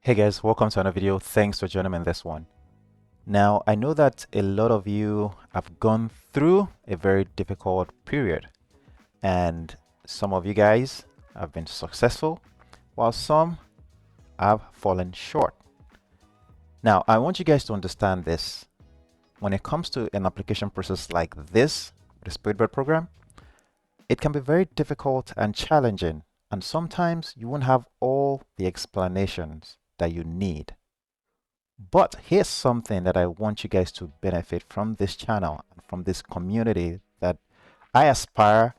Hey guys, welcome to another video. Thanks for joining me in this one. Now, I know that a lot of you have gone through a very difficult period, and some of you guys have been successful, while some have fallen short. Now, I want you guys to understand this. When it comes to an application process like this, the Speedbird program, it can be very difficult and challenging, and sometimes you won't have all the explanations that you need. But here's something that I want you guys to benefit from this channel and from this community that I aspire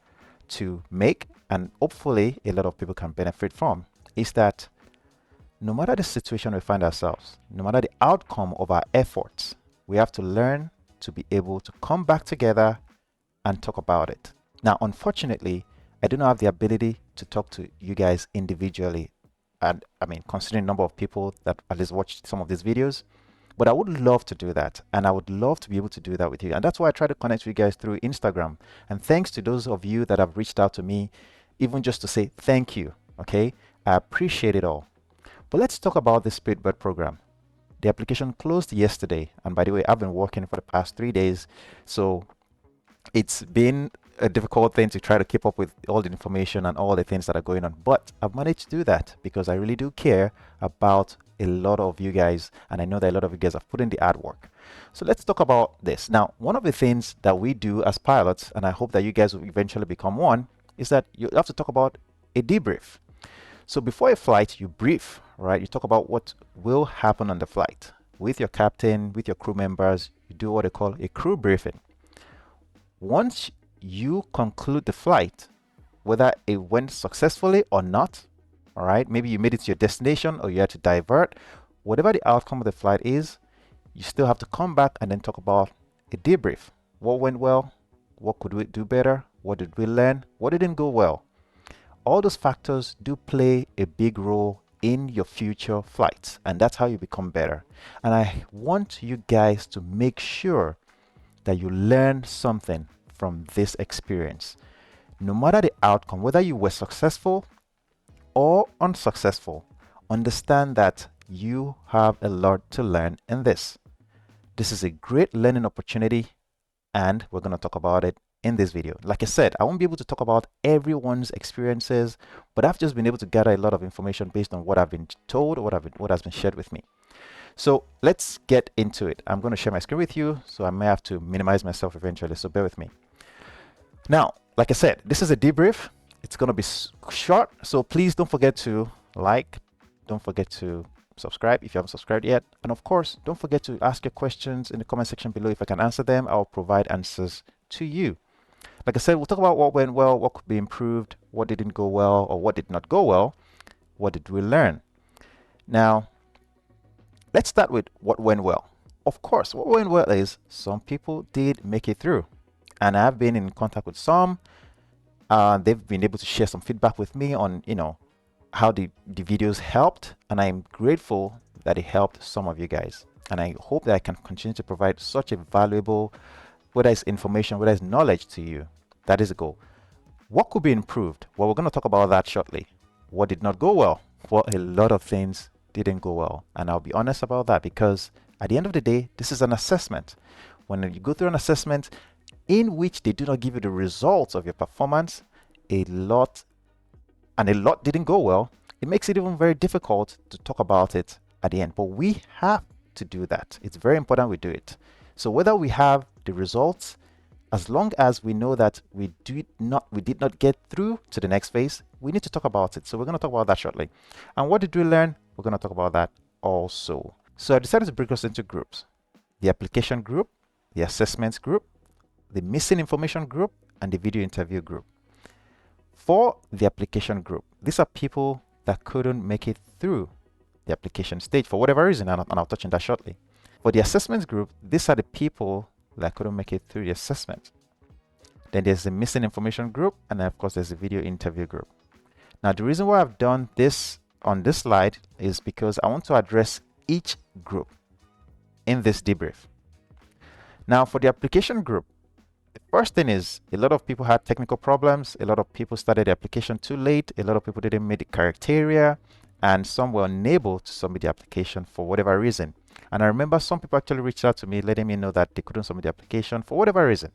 to make, and hopefully a lot of people can benefit from, is that no matter the situation we find ourselves, no matter the outcome of our efforts, we have to learn to be able to come back together and talk about it. Now, unfortunately, I do not have the ability to talk to you guys individually. And I mean, considering the number of people that at least watched some of these videos, but I would love to do that. And I would love to be able to do that with you. And that's why I try to connect with you guys through Instagram. And thanks to those of you that have reached out to me, even just to say thank you. Okay. I appreciate it all. But let's talk about the Speedbird program. The application closed yesterday. And by the way, I've been working for the past 3 days. So it's been a difficult thing to try to keep up with all the information and all the things that are going on, but I've managed to do that because I really do care about a lot of you guys, and I know that a lot of you guys have put in the hard work. So let's talk about this. Now, one of the things that we do as pilots, and I hope that you guys will eventually become one, is that you have to talk about a debrief. So before a flight, you brief, right? You talk about what will happen on the flight with your captain, with your crew members. You do what they call a crew briefing. Once you conclude the flight, whether it went successfully or not, all right, maybe you made it to your destination or you had to divert, whatever the outcome of the flight is, you still have to come back and then talk about a debrief. What went well? What could we do better? What did we learn? What didn't go well? All those factors do play a big role in your future flights, and that's how you become better. And I want you guys to make sure that you learn something from this experience. No matter the outcome, whether you were successful or unsuccessful, understand that you have a lot to learn in this. This is a great learning opportunity, and we're going to talk about it in this video. Like I said, I won't be able to talk about everyone's experiences, but I've just been able to gather a lot of information based on what I've been told or what has been shared with me. So let's get into it. I'm going to share my screen with you, so I may have to minimize myself eventually, so bear with me. Now, like I said, this is a debrief. It's going to be short, so please don't forget to like, don't forget to subscribe if you haven't subscribed yet, and of course, don't forget to ask your questions in the comment section below. If I can answer them, I'll provide answers to you. Like I said, we'll talk about what went well, what could be improved, what didn't go well, or what did not go well, what did we learn. Now, let's start with what went well. Of course, what went well is some people did make it through, and I've been in contact with some. They've been able to share some feedback with me on, how the videos helped, and I'm grateful that it helped some of you guys. And I hope that I can continue to provide such a valuable, whether it's information, whether it's knowledge to you. That is the goal. What could be improved? Well, we're going to talk about that shortly. What did not go well? Well, a lot of things didn't go well, and I'll be honest about that, because at the end of the day, this is an assessment. When you go through an assessment in which they do not give you the results of your performance, a lot didn't go well, it makes it even very difficult to talk about it at the end. But we have to do that. It's very important we do it. So whether we have the results, as long as we know that we did not get through to the next phase, we need to talk about it. So we're going to talk about that shortly. And what did we learn? We're going to talk about that also. So I decided to break us into groups: the application group, the assessments group, the missing information group, and the video interview group. For the application group, these are people that couldn't make it through the application stage for whatever reason, and I'll touch on that shortly. For the assessments group, these are the people that couldn't make it through the assessment. Then there's the missing information group, and then of course there's the video interview group. Now, the reason why I've done this on this slide is because I want to address each group in this debrief. Now, for the application group, the first thing is a lot of people had technical problems. A lot of people started the application too late. A lot of people didn't meet the criteria. and some were unable to submit the application for whatever reason. And I remember some people actually reached out to me letting me know that they couldn't submit the application for whatever reason.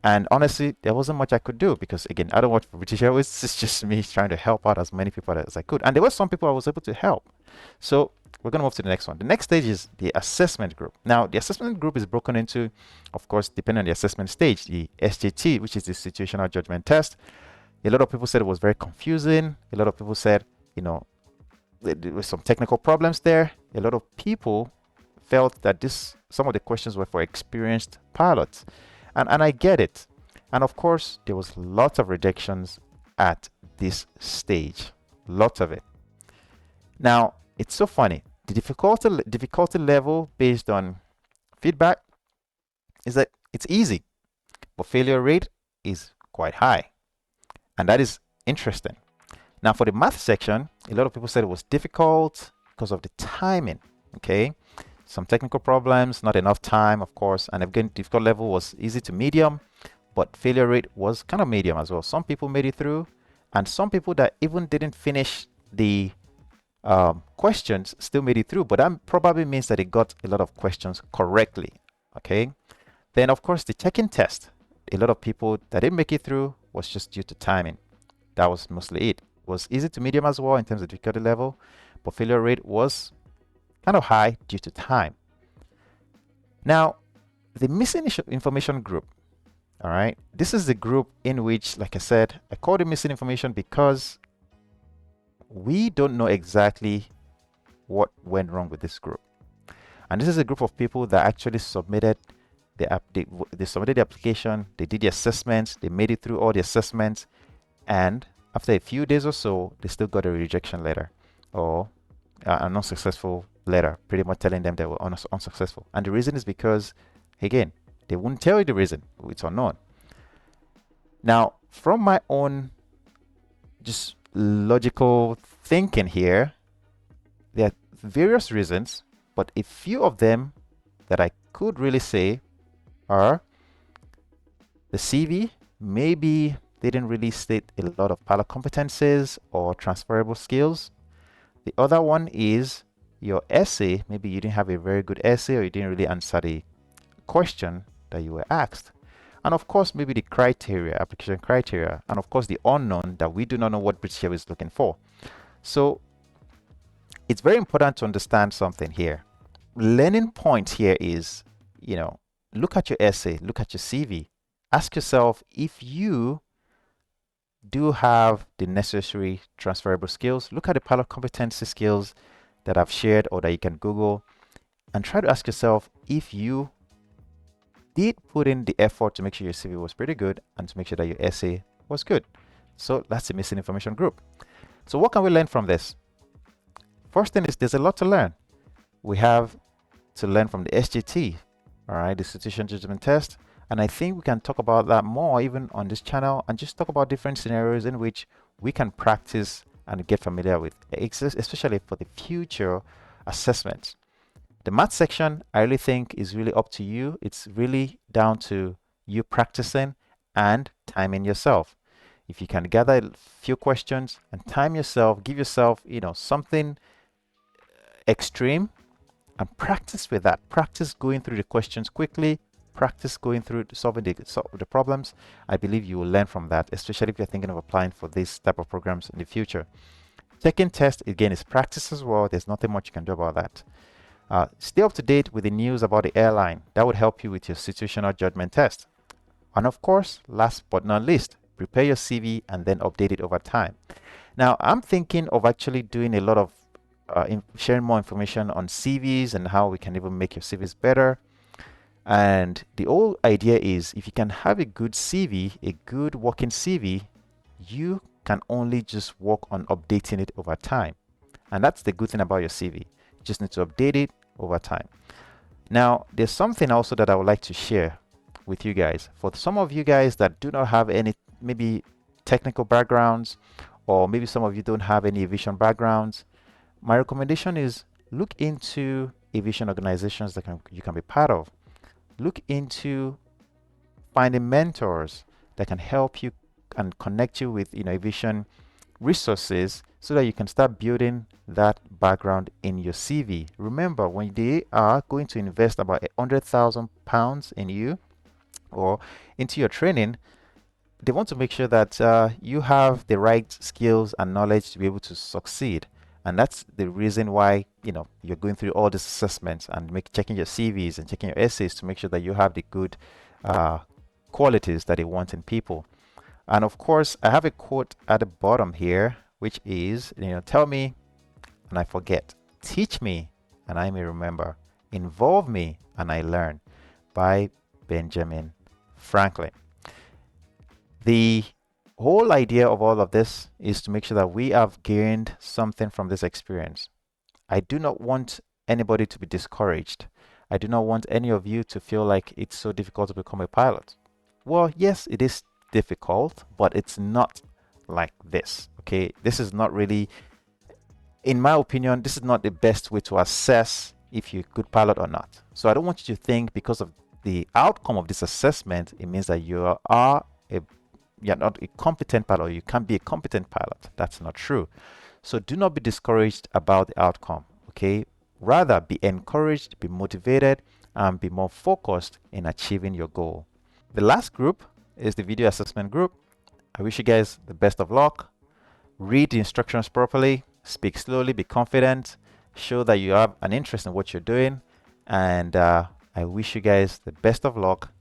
And honestly, there wasn't much I could do because, again, I don't work for British Airways. It's just me trying to help out as many people as I could. And there were some people I was able to help. So we're going to move to the next one. The next stage is the assessment group. Now, the assessment group is broken into, of course, depending on the assessment stage, the SJT, which is the situational judgment test. A lot of people said it was very confusing. A lot of people said, there were some technical problems there. A lot of people felt that some of the questions were for experienced pilots. And I get it. And of course, there was lots of rejections at this stage. Lots of it. Now, it's so funny. The difficulty level based on feedback is that it's easy, but failure rate is quite high. And that is interesting. Now, for the math section, a lot of people said it was difficult because of the timing. Okay. Some technical problems, not enough time, of course, and again, difficult level was easy to medium, but failure rate was kind of medium as well. Some people made it through, and some people that even didn't finish the questions still made it through, but that probably means that they got a lot of questions correctly. Okay. Then, of course, the check-in test. A lot of people that didn't make it through was just due to timing. That was mostly it. It was easy to medium as well in terms of difficulty level, but failure rate was kind of high due to time. Now, the misinformation group, all right, this is the group in which, like I said, I called it misinformation because we don't know exactly what went wrong with this group. And this is a group of people that actually submitted they submitted the application, they did the assessments, they made it through all the assessments, and after a few days or so, they still got a rejection letter or an unsuccessful letter, pretty much telling them they were unsuccessful. And the reason is because, again, they wouldn't tell you the reason. It's unknown. Now, from my own just logical thinking here, there are various reasons, but a few of them that I could really say are the CV. Maybe they didn't really state a lot of pilot competencies or transferable skills. The other one is your essay. Maybe you didn't have a very good essay, or you didn't really answer the question that you were asked. And of course, maybe the criteria, application criteria, and of course the unknown that we do not know what British Airways is looking for. So it's very important to understand something here. Learning point here is, look at your essay, look at your CV. Ask yourself if you do have the necessary transferable skills. Look at the pilot competency skills that I've shared or that you can Google, and try to ask yourself if you did put in the effort to make sure your CV was pretty good and to make sure that your essay was good. So that's the misinformation group. So what can we learn from this? First thing is there's a lot to learn. We have to learn from the SJT, all right, the situation judgment test. And I think we can talk about that more even on this channel and just talk about different scenarios in which we can practice and get familiar with, especially for the future assessments. The math section, I really think, is really up to you. It's really down to you practicing and timing yourself. If you can gather a few questions and time yourself, give yourself, something extreme, and practice with that. Practice going through the questions quickly. Practice going through solving the problems. I believe you will learn from that, especially if you're thinking of applying for this type of programs in the future. Check-in test, again, is practice as well. There's nothing much you can do about that. Stay up to date with the news about the airline. That would help you with your situational judgment test. And of course, last but not least, prepare your CV and then update it over time. Now, I'm thinking of actually doing a lot of sharing more information on CVs and how we can even make your CVs better. And the whole idea is if you can have a good CV, a good working CV, you can only just work on updating it over time. And that's the good thing about your CV. You just need to update it over time. Now, there's something also that I would like to share with you guys. For some of you guys that do not have any maybe technical backgrounds, or maybe some of you don't have any aviation backgrounds, my recommendation is look into aviation organizations that you can be part of. Look into finding mentors that can help you and connect you with aviation resources so that you can start building that background in your CV. Remember, when they are going to invest about £100,000 in you or into your training, they want to make sure that you have the right skills and knowledge to be able to succeed. And that's the reason why, you're going through all these assessments and checking your CVs and checking your essays to make sure that you have the good uh, qualities that they want in people. And of course, I have a quote at the bottom here, which is, tell me and I forget, teach me and I may remember, involve me and I learn, by Benjamin Franklin. The whole idea of all of this is to make sure that we have gained something from this experience. I do not want anybody to be discouraged. I do not want any of you to feel like it's so difficult to become a pilot. Well, yes, it is difficult, but it's not like this. Okay, this is not really, in my opinion, this is not the best way to assess if you're a good pilot or not. So I don't want you to think because of the outcome of this assessment, it means that you're not a competent pilot, or you can't be a competent pilot. That's not true. So do not be discouraged about the outcome, okay? Rather, be encouraged, be motivated, and be more focused in achieving your goal. The last group is the video assessment group. I wish you guys the best of luck. Read the instructions properly, speak slowly, be confident, show that you have an interest in what you're doing, and I wish you guys the best of luck.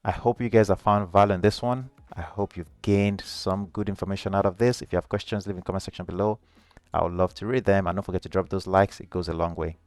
I hope you guys have found value in this one. I hope you've gained some good information out of this. If you have questions, leave in the comment section below. I would love to read them, and don't forget to drop those likes. It goes a long way.